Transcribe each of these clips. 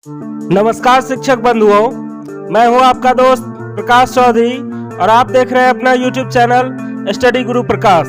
नमस्कार शिक्षक बंधुओं, मैं हूं आपका दोस्त प्रकाश चौधरी और आप देख रहे हैं अपना YouTube चैनल स्टडी गुरु प्रकाश।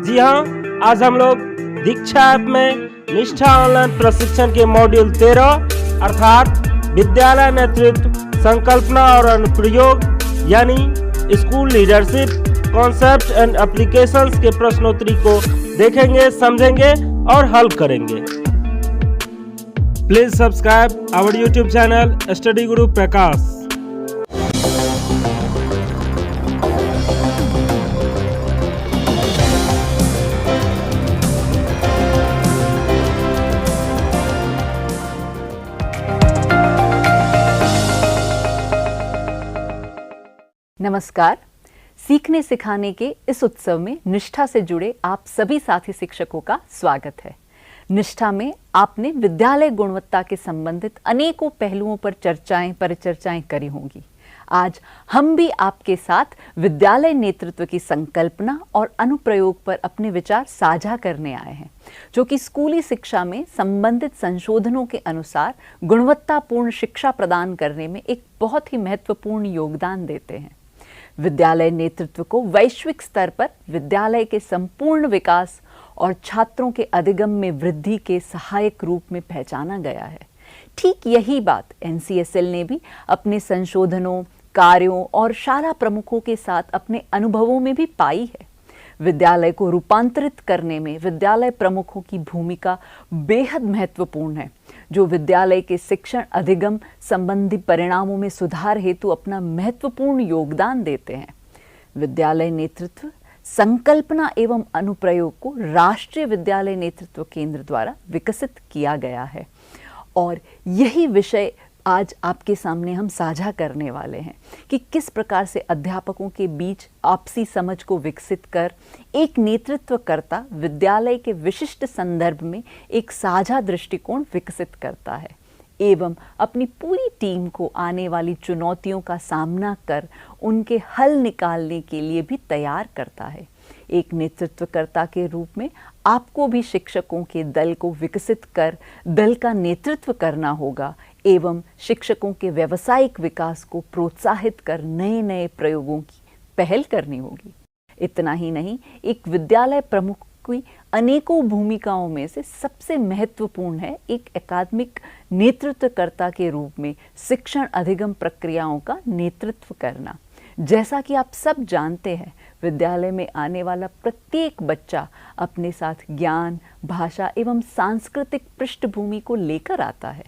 जी हां, आज हम लोग दीक्षा ऐप में निष्ठा ऑनलाइन प्रशिक्षण के मॉड्यूल 13 अर्थात विद्यालय नेतृत्व संकल्पना और अनुप्रयोग यानी school leadership concept and applications के प्रश्नोत्तरी को देखेंगे, समझेंगे और हल करेंगे। Please subscribe our YouTube channel Study Guru Prakash। नमस्कार। सीखने सिखाने के इस उत्सव में निष्ठा से जुड़े आप सभी साथी शिक्षकों का स्वागत है। निष्ठा में आपने विद्यालय गुणवत्ता के संबंधित अनेकों पहलुओं पर परिचर्चाएं करी होंगी। आज हम भी आपके साथ विद्यालय नेतृत्व की संकल्पना और अनुप्रयोग पर अपने विचार साझा करने आए हैं, जो कि स्कूली शिक्षा में संबंधित संशोधनों के अनुसार गुणवत्तापूर्ण शिक्षा प्रदान करने में एक बहुत ही महत्वपूर्ण योगदान देते हैं। विद्यालय नेतृत्व को वैश्विक स्तर पर विद्यालय के संपूर्ण विकास और छात्रों के अधिगम में वृद्धि के सहायक रूप में पहचाना गया है। ठीक यही बात NCSL ने भी अपने संशोधनों, कार्यों और शाला प्रमुखों के साथ अपने अनुभवों में भी पाई है। विद्यालय को रूपांतरित करने में विद्यालय प्रमुखों की भूमिका बेहद महत्वपूर्ण है, जो विद्यालय के शिक्षण अधिगम संबंधी परिणामों में सुधार हेतु अपना महत्वपूर्ण योगदान देते हैं। विद्यालय नेतृत्व संकल्पना एवं अनुप्रयोग को राष्ट्रीय विद्यालय नेतृत्व केंद्र द्वारा विकसित किया गया है और यही विषय आज आपके सामने हम साझा करने वाले हैं कि किस प्रकार से अध्यापकों के बीच आपसी समझ को विकसित कर एक नेतृत्वकर्ता विद्यालय के विशिष्ट संदर्भ में एक साझा दृष्टिकोण विकसित करता है एवं अपनी पूरी टीम को आने वाली चुनौतियों का सामना कर उनके हल निकालने के लिए भी तैयार करता है। एक नेतृत्वकर्ता के रूप में आपको भी शिक्षकों के दल को विकसित कर दल का नेतृत्व करना होगा एवं शिक्षकों के व्यावसायिक विकास को प्रोत्साहित कर नए नए प्रयोगों की पहल करनी होगी। इतना ही नहीं, एक विद्यालय प्रमुख की अनेकों भूमिकाओं में से सबसे महत्वपूर्ण है एक अकादमिक नेतृत्वकर्ता के रूप में शिक्षण अधिगम प्रक्रियाओं का नेतृत्व करना। जैसा कि आप सब जानते हैं, विद्यालय में आने वाला प्रत्येक बच्चा अपने साथ ज्ञान, भाषा एवं सांस्कृतिक पृष्ठभूमि को लेकर आता है।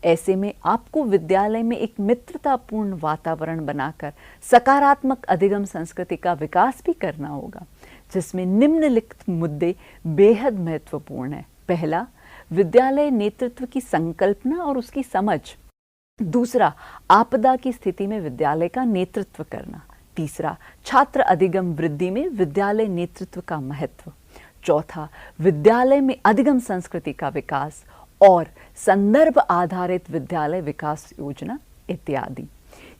ऐसे में आपको विद्यालय में एक मित्रतापूर्ण वातावरण बनाकर सकारात्मक अधिगम संस्कृति का विकास भी करना होगा, जिसमें निम्नलिखित मुद्दे बेहद महत्वपूर्ण हैं। पहला, विद्यालय नेतृत्व की संकल्पना और उसकी समझ। दूसरा, आपदा की स्थिति में विद्यालय का नेतृत्व करना। तीसरा, छात्र अधिगम वृद्धि में विद्यालय नेतृत्व का महत्व। चौथा, विद्यालय में अधिगम संस्कृति का विकास और संदर्भ आधारित विद्यालय विकास योजना इत्यादि।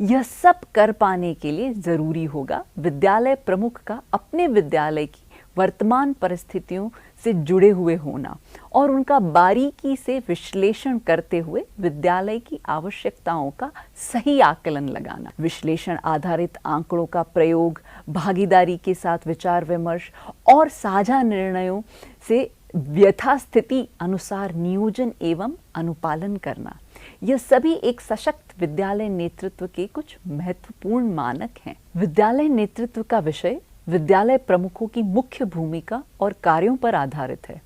यह सब कर पाने के लिए जरूरी होगा विद्यालय प्रमुख का अपने विद्यालय की वर्तमान परिस्थितियों से जुड़े हुए होना और उनका बारीकी से विश्लेषण करते हुए विद्यालय की आवश्यकताओं का सही आकलन लगाना। विश्लेषण आधारित आंकड़ों का प्रयोग, भागीदारी के साथ विचार विमर्श और साझा निर्णयों से यथास्थिति अनुसार नियोजन एवं अनुपालन करना। यह सभी एक सशक्त विद्यालय नेतृत्व के कुछ महत्वपूर्ण मानक हैं। विद्यालय नेतृत्व का विषय विद्यालय प्रमुखों की मुख्य भूमिका और कार्यों पर आधारित है,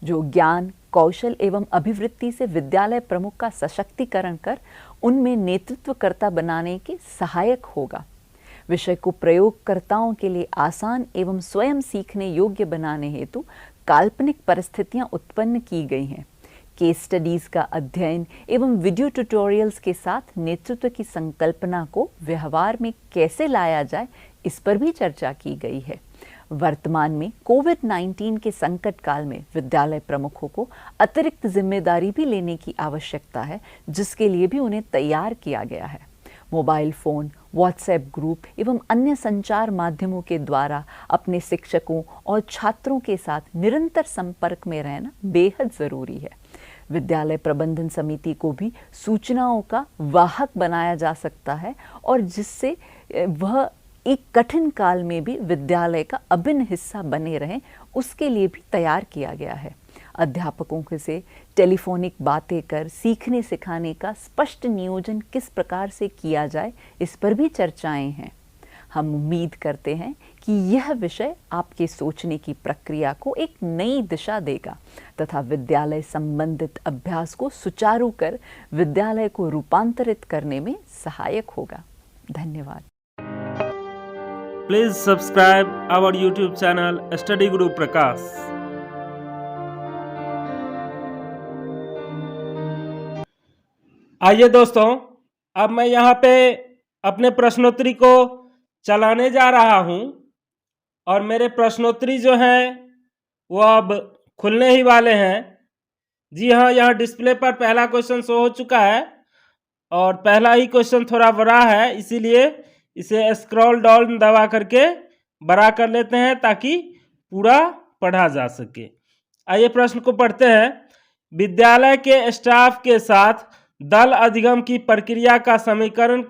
जो ज्ञान, कौशल एवं अभिवृत्ति से विद्यालय प्रमुख का सशक्तिकरण कर उनमें नेतृत्वकर्ता बनाने के सहायक होगा। विषय को प्रयोगकर्ताओं के लिए आसान एवं स्वयं सीखने योग्य बनाने हेतु काल्पनिक परिस्थितियां उत्पन्न की गई हैं। केस स्टडीज का अध्ययन एवं वीडियो ट्यूटोरियल्स के साथ नेतृत्व की संकल्पना को व्यवहार में कैसे लाया जाए, इस पर भी चर्चा की गई है। वर्तमान में कोविड-19 के संकट काल में विद्यालय प्रमुखों को अतिरिक्त जिम्मेदारी भी लेने की आवश्यकता है, जिसके लिए भी उन्हें तैयार किया गया है। मोबाइल फोन, व्हाट्सएप ग्रुप एवं अन्य संचार माध्यमों के द्वारा अपने शिक्षकों और छात्रों के साथ निरंतर संपर्क में रहना बेहद जरूरी है। विद्यालय प्रबंधन समिति को भी सूचनाओं का वाहक बनाया जा सकता है और जिससे वह एक कठिन काल में भी विद्यालय का अभिन्न हिस्सा बने रहें, उसके लिए भी तैयार किया गया है। अध्यापकों से टेलीफोनिक बातें कर सीखने सिखाने का स्पष्ट नियोजन किस प्रकार से किया जाए, इस पर भी चर्चाएं हैं। हम उम्मीद करते हैं कि यह विषय आपके सोचने की प्रक्रिया को एक नई दिशा देगा तथा विद्यालय संबंधित अभ्यास को सुचारू कर विद्यालय को रूपांतरित करने में सहायक होगा। धन्यवाद। Please subscribe our YouTube channel Study Guru Prakash. आइए दोस्तों, अब मैं यहाँ पे अपने प्रश्नोत्तरी को चलाने जा रहा हूँ और मेरे प्रश्नोत्तरी जो हैं वो अब खुलने ही वाले हैं। जी हाँ, यहाँ डिस्प्ले पर पहला क्वेश्चन शो हो चुका है और पहला ही क्वेश्चन थोड़ा बड़ा है, इसीलिए इसे स्क्रॉल डाउन दबा करके बड़ा कर लेते हैं ताकि पूरा पढ़ा जा सके। आइए प्रश्न को पढ़ते हैं। विद्यालय के स्टाफ के साथ दल अधिगम की प्रक्रिया का समीकरण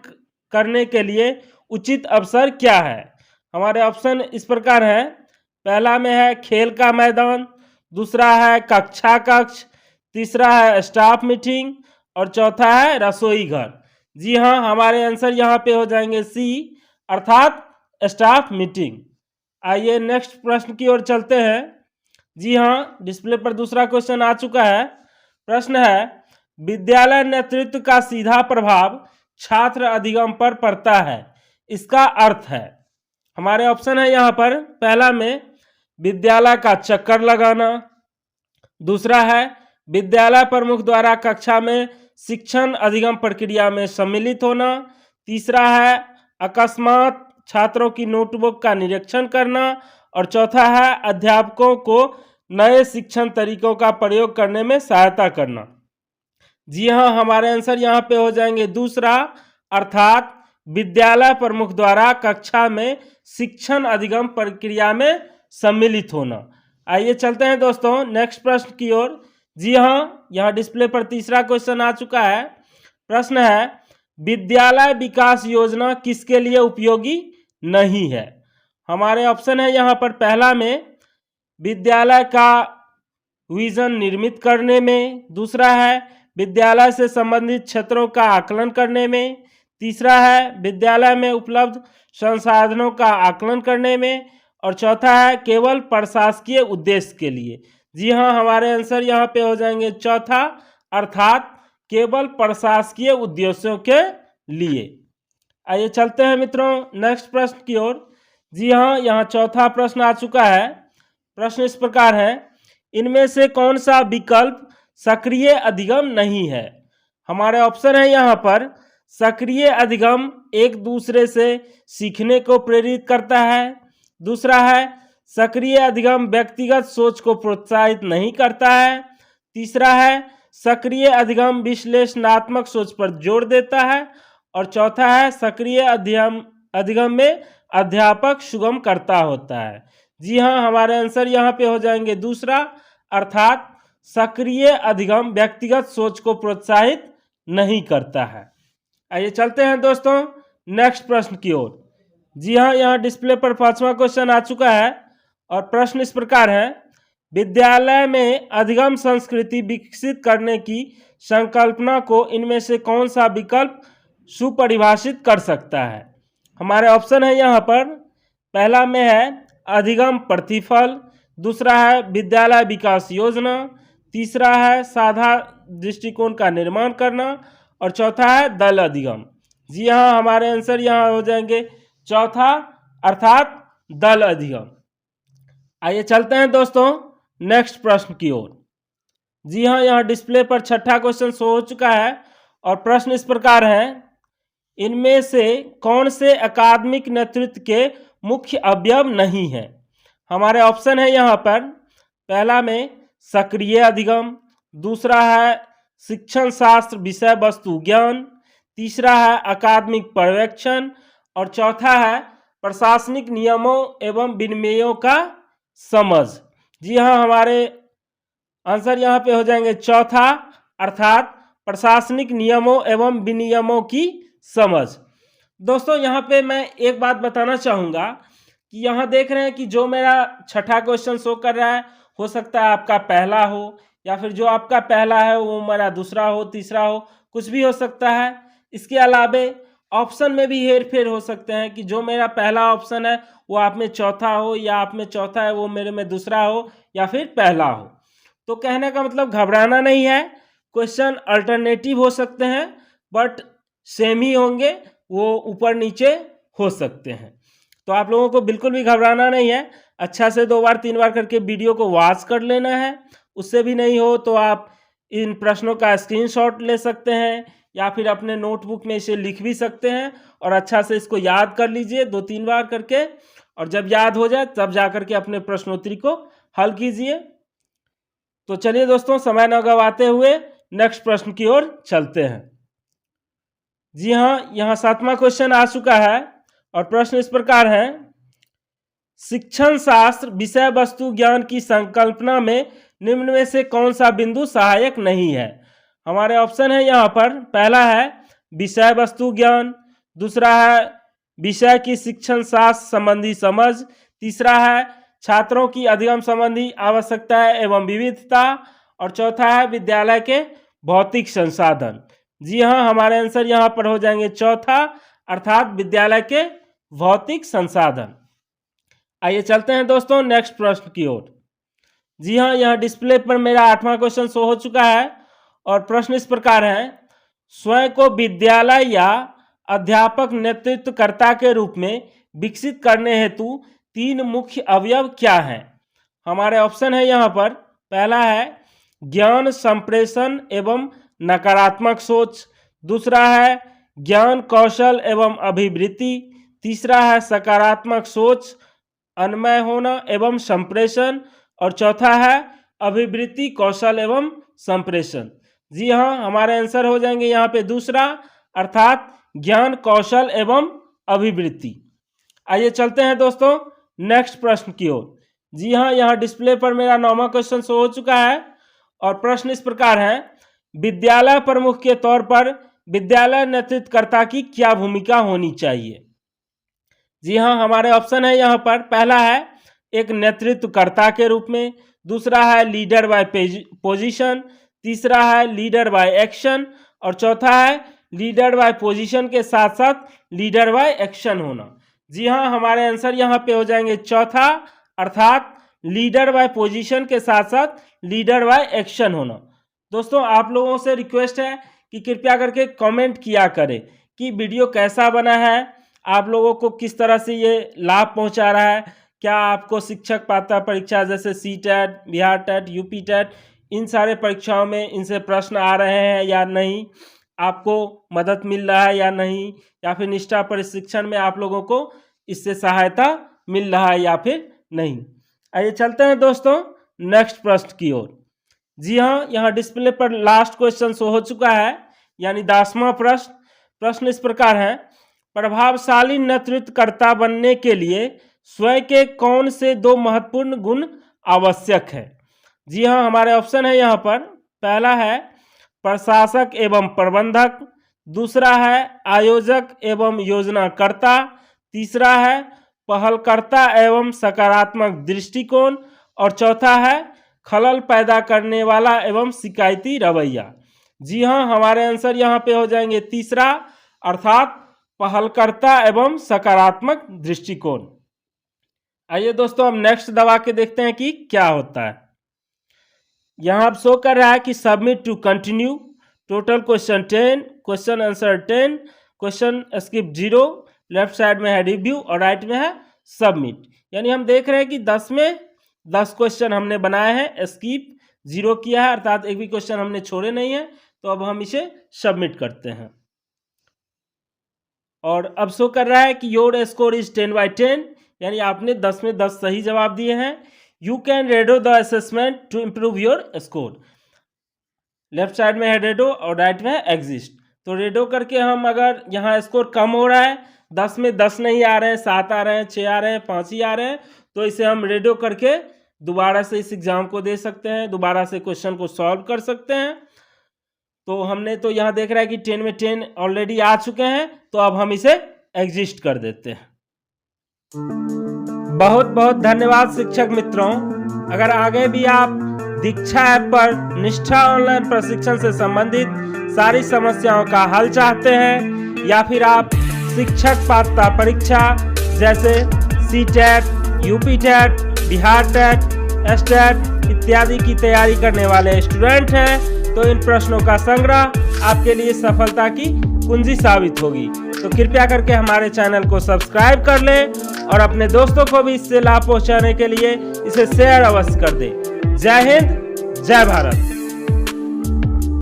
करने के लिए उचित अवसर क्या है? हमारे ऑप्शन इस प्रकार हैं। पहला में है खेल का मैदान, दूसरा है कक्षा कक्ष, तीसरा है स्टाफ मीटिंग और चौथा है रसोई घर। जी हाँ, हमारे आंसर यहाँ पे हो जाएंगे सी, अर्थात स्टाफ मीटिंग। आइए नेक्स्ट प्रश्न की ओर चलते हैं। जी हाँ, डिस्प्ले पर दूसरा क्वेश्चन आ चुका है। प्रश्न है, विद्यालय नेतृत्व का सीधा प्रभाव छात्र अधिगम पर पड़ता है, इसका अर्थ है। हमारे ऑप्शन है यहाँ पर। पहला में विद्यालय का चक्कर लगाना, दूसरा है विद्यालय प्रमुख द्वारा कक्षा में शिक्षण अधिगम प्रक्रिया में सम्मिलित होना, तीसरा है अकस्मात छात्रों की नोटबुक का निरीक्षण करना और चौथा है अध्यापकों को नए शिक्षण तरीकों का प्रयोग करने में सहायता करना। जी हाँ, हमारे आंसर यहाँ पे हो जाएंगे दूसरा, अर्थात विद्यालय प्रमुख द्वारा कक्षा में शिक्षण अधिगम प्रक्रिया में सम्मिलित होना। आइए चलते हैं दोस्तों नेक्स्ट प्रश्न की ओर। जी हाँ, यहाँ डिस्प्ले पर तीसरा क्वेश्चन आ चुका है। प्रश्न है, विद्यालय विकास योजना किसके लिए उपयोगी नहीं है? हमारे ऑप्शन है यहाँ पर। पहला में विद्यालय का विजन निर्मित करने में, दूसरा है विद्यालय से संबंधित क्षेत्रों का आकलन करने में, तीसरा है विद्यालय में उपलब्ध संसाधनों का आकलन करने में और चौथा है केवल प्रशासकीय उद्देश्य के लिए। जी हाँ, हमारे आंसर यहाँ पे हो जाएंगे चौथा, अर्थात केवल प्रशासकीय उद्देश्यों के लिए। आइए चलते हैं मित्रों नेक्स्ट प्रश्न की ओर। जी हाँ, यहाँ चौथा प्रश्न आ चुका है। प्रश्न इस प्रकार है, इनमें से कौन सा विकल्प सक्रिय अधिगम नहीं है? हमारे ऑप्शन है यहाँ पर। सक्रिय अधिगम एक दूसरे से सीखने को प्रेरित करता है, दूसरा है सक्रिय अधिगम व्यक्तिगत सोच को प्रोत्साहित नहीं करता है, तीसरा है सक्रिय अधिगम विश्लेषणात्मक सोच पर जोर देता है और चौथा है सक्रिय अधिगम में अध्यापक सुगम करता होता है। जी हाँ, हमारे आंसर यहाँ पे हो जाएंगे दूसरा, अर्थात सक्रिय अधिगम व्यक्तिगत सोच को प्रोत्साहित नहीं करता है। आइए चलते हैं दोस्तों नेक्स्ट प्रश्न की ओर। जी हाँ, यहाँ डिस्प्ले पर पांचवा क्वेश्चन आ चुका है और प्रश्न इस प्रकार है, विद्यालय में अधिगम संस्कृति विकसित करने की संकल्पना को इनमें से कौन सा विकल्प सुपरिभाषित कर सकता है? हमारे ऑप्शन है यहाँ पर। पहला में है अधिगम प्रतिफल, दूसरा है विद्यालय विकास योजना, तीसरा है साझा दृष्टिकोण का निर्माण करना और चौथा है दल अधिगम। जी हाँ, हमारे आंसर यहाँ हो जाएंगे चौथा, अर्थात दल अधिगम। आइए चलते हैं दोस्तों नेक्स्ट प्रश्न की ओर। जी हाँ, यहाँ डिस्प्ले पर छठा क्वेश्चन शो हो चुका है और प्रश्न इस प्रकार है, इनमें से कौन से अकादमिक नेतृत्व के मुख्य अवयव नहीं है? हमारे ऑप्शन है यहाँ पर। पहला में सक्रिय अधिगम, दूसरा है शिक्षण शास्त्र विषय वस्तु ज्ञान, तीसरा है अकादमिक पर्यवेक्षण और चौथा है प्रशासनिक नियमों एवं विनियमों का समझ। जी हाँ, हमारे आंसर यहाँ पे हो जाएंगे चौथा, अर्थात प्रशासनिक नियमों एवं विनियमों की समझ। दोस्तों यहाँ पे मैं एक बात बताना चाहूँगा कि यहाँ देख रहे हैं कि जो मेरा छठा क्वेश्चन शो कर रहा है, हो सकता है आपका पहला हो, या फिर जो आपका पहला है वो मेरा दूसरा हो, तीसरा हो, कुछ भी हो सकता है। इसके अलावे ऑप्शन में भी हेर फेर हो सकते हैं कि जो मेरा पहला ऑप्शन है वो आप में चौथा हो, या आप में चौथा है वो मेरे में दूसरा हो, या फिर पहला हो। तो कहने का मतलब घबराना नहीं है, क्वेश्चन अल्टरनेटिव हो सकते हैं बट सेम ही होंगे, वो ऊपर नीचे हो सकते हैं। तो आप लोगों को बिल्कुल भी घबराना नहीं है, अच्छा से 2 बार 3 बार करके वीडियो को वॉच कर लेना है। उससे भी नहीं हो तो आप इन प्रश्नों का स्क्रीनशॉट ले सकते हैं, या फिर अपने नोटबुक में इसे लिख भी सकते हैं और अच्छा से इसको याद कर लीजिए 2-3 बार करके, और जब याद हो जाए तब जा करके अपने प्रश्नोत्तरी को हल कीजिए। तो चलिए दोस्तों, समय न गवाते हुए नेक्स्ट प्रश्न की ओर चलते हैं। जी हाँ, यहाँ 7वां क्वेश्चन आ चुका है और प्रश्न इस प्रकार है, शिक्षण शास्त्र विषय वस्तु ज्ञान की संकल्पना में निम्न में से कौन सा बिंदु सहायक नहीं है। हमारे ऑप्शन है यहाँ पर, पहला है विषय वस्तु ज्ञान, दूसरा है विषय की शिक्षण शास्त्र संबंधी समझ, तीसरा है छात्रों की अधिगम संबंधी आवश्यकता एवं विविधता, और चौथा है विद्यालय के भौतिक संसाधन। जी हाँ, हमारे आंसर यहाँ पर हो जाएंगे चौथा, अर्थात विद्यालय के भौतिक संसाधन। आइए चलते हैं दोस्तों नेक्स्ट प्रश्न की ओर। जी हाँ, यहाँ डिस्प्ले पर मेरा 8वां क्वेश्चन शो हो चुका है और प्रश्न इस प्रकार है, स्वयं को विद्यालय या अध्यापक नेतृत्वकर्ता के रूप में विकसित करने हेतु 3 मुख्य अवयव क्या हैं। हमारे ऑप्शन है यहाँ पर, पहला है ज्ञान संप्रेषण एवं नकारात्मक सोच, दूसरा है ज्ञान कौशल एवं अभिवृत्ति, तीसरा है सकारात्मक सोच, अन्वय होना एवं संप्रेषण, और चौथा है अभिवृत्ति कौशल एवं संप्रेषण। जी हाँ, हमारे आंसर हो जाएंगे यहाँ पे दूसरा, अर्थात ज्ञान कौशल एवं अभिवृत्ति। आइए चलते हैं दोस्तों नेक्स्ट प्रश्न की ओर। जी हाँ, यहाँ डिस्प्ले पर मेरा 9वां क्वेश्चन शो हो चुका है और प्रश्न इस प्रकार है, विद्यालय प्रमुख के तौर पर विद्यालय नेतृत्वकर्ता की क्या भूमिका होनी चाहिए। जी हाँ, हमारे ऑप्शन है यहाँ पर, पहला है एक नेतृत्वकर्ता के रूप में, दूसरा है लीडर बाय पोजीशन, तीसरा है लीडर बाय एक्शन, और चौथा है लीडर बाय पोजीशन के साथ साथ लीडर बाय एक्शन होना। जी हाँ, हमारे आंसर यहाँ पे हो जाएंगे चौथा, अर्थात लीडर बाय पोजीशन के साथ साथ लीडर बाय एक्शन होना। दोस्तों आप लोगों से रिक्वेस्ट है कि कृपया करके कमेंट किया करें कि वीडियो कैसा बना है, आप लोगों को किस तरह से ये लाभ पहुंचा रहा है। क्या आपको शिक्षक पात्रता परीक्षा जैसे CTET, Bihar TET, UP TET, इन सारे परीक्षाओं में इनसे प्रश्न आ रहे हैं या नहीं, आपको मदद मिल रहा है या नहीं, या फिर निष्ठा प्रशिक्षण में आप लोगों को इससे सहायता मिल रहा है या फिर नहीं। आइए चलते हैं दोस्तों नेक्स्ट प्रश्न की ओर। जी हाँ, यहाँ डिस्प्ले पर लास्ट क्वेश्चन शो हो चुका है, यानी 10वां प्रश्न। प्रश्न इस प्रकार है, प्रभावशाली नेतृत्वकर्ता बनने के लिए स्वयं के कौन से 2 महत्वपूर्ण गुण आवश्यक है। जी हाँ, हमारे ऑप्शन है यहाँ पर, पहला है प्रशासक एवं प्रबंधक, दूसरा है आयोजक एवं योजनाकर्ता, तीसरा है पहलकर्ता एवं सकारात्मक दृष्टिकोण, और चौथा है खलल पैदा करने वाला एवं शिकायती रवैया। जी हाँ, हमारे आंसर यहाँ पे हो जाएंगे तीसरा, अर्थात पहलकर्ता एवं सकारात्मक दृष्टिकोण। आइए दोस्तों हम नेक्स्ट दबा के देखते हैं कि क्या होता है। यहाँ अब शो कर रहा है कि submit to continue, total question 10, question answer 10, question skip 0, left side में है रिव्यू और राइट में है सबमिट। यानी हम देख रहे हैं कि 10 में 10 क्वेश्चन हमने बनाए हैं, स्किप 0 किया है, अर्थात एक भी क्वेश्चन हमने छोड़े नहीं है। तो अब हम इसे सबमिट करते हैं और अब शो कर रहा है कि योर स्कोर इज 10/10, यानी आपने 10 में 10 सही जवाब दिए हैं। You can redo the assessment to improve your score. Left side में है रेडो और राइट में है एग्जिस्ट। तो रेडो करके हम अगर यहाँ स्कोर कम हो रहा है, 10 में 10 नहीं आ रहे हैं, 7 आ रहे हैं, 6 आ रहे हैं, 5 ही आ रहे हैं, तो इसे हम रेडो करके दोबारा से इस एग्ज़ाम को दे सकते हैं, दोबारा से क्वेश्चन को सॉल्व कर सकते हैं। तो हमने तो यहाँ देख रहा है कि 10 में 10 ऑलरेडी आ चुके हैं, तो अब हम इसे एग्जिस्ट कर देते हैं। बहुत बहुत धन्यवाद शिक्षक मित्रों। अगर आगे भी आप दीक्षा ऐप पर निष्ठा ऑनलाइन प्रशिक्षण से संबंधित सारी समस्याओं का हल चाहते हैं, या फिर आप शिक्षक पात्रता परीक्षा जैसे CTET, UPTET, Bihar TET, STET इत्यादि की तैयारी करने वाले स्टूडेंट हैं, तो इन प्रश्नों का संग्रह आपके लिए सफलता की कुंजी साबित होगी। तो कृपया करके हमारे चैनल को सब्सक्राइब कर लें और अपने दोस्तों को भी इससे लाभ पहुंचाने के लिए इसे शेयर अवश्य कर दें। जय हिंद, जय भारत।